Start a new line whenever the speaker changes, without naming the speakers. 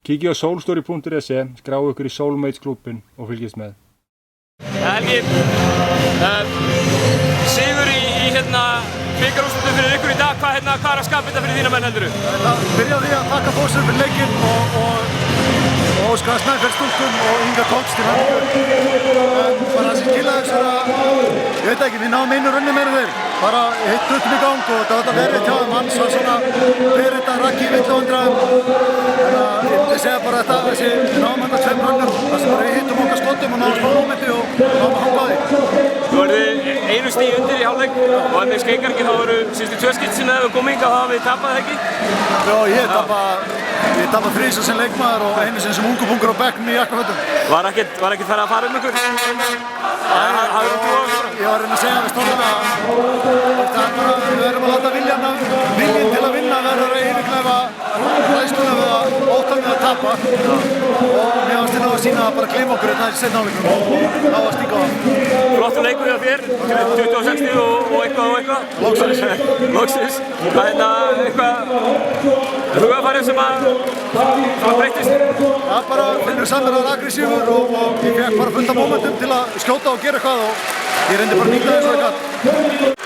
Kíkið á soulstory.is, skráðu ykkur í Soulmates klúbbinn og fylgist með.
Helgi, sigur í bikarúrslitum fyrir ykkur í dag, hvað er að skapa þetta fyrir þína menn heldurðu?
Það byrjaði því að þakka Fossum fyrir leikinn og óska Snæfell stúlkum og Inga Tóks til hamingju. Bara það sem skilaði þessu ég veit ekki, við náðum einu runni meira þeir. Bara hitt duttum í gang og þetta verið hjá þeim, hans var svona verið þetta rakki í villuandræðum. Þannig að ég myndi segja bara þetta, við náðum hann að 2 runnum, þar sem við hittum okkar skotum og náðum smá mómenti og náðum að hanga á því.
Þú verði einu stíð undir í hálfleik og þannig skeikar ekki, þá voru síðustu 2 skipti sem þið hefur komið hingað og það hafið tapað ekki?
Já, ég tapað 3 sem leikmaður og einu sem ungupungur á bekknum í jakkafötum.
Var ekkert farið að fara ykkur?
Ég var að reyna að segja við stórlega að við verðum að láta viljinn til að vinna verður að yfirklæfa hræðsluna við að ótta við að tapa og mér varst til að sína að bara gleyma okkur þetta í seinni hálfleiknum og ná að stíka á það.
Flottur leikur hjá þér, 26 stig og eitthvað? Loksins. Það er eitthvað hugafarið sem að breyttist?
Það bara finnur saman að vera aggressífur og ég fekk bara fullt af momentum til að skjóta og gera eitthvað og ég reyndi bara að nýta þessu eitthvað.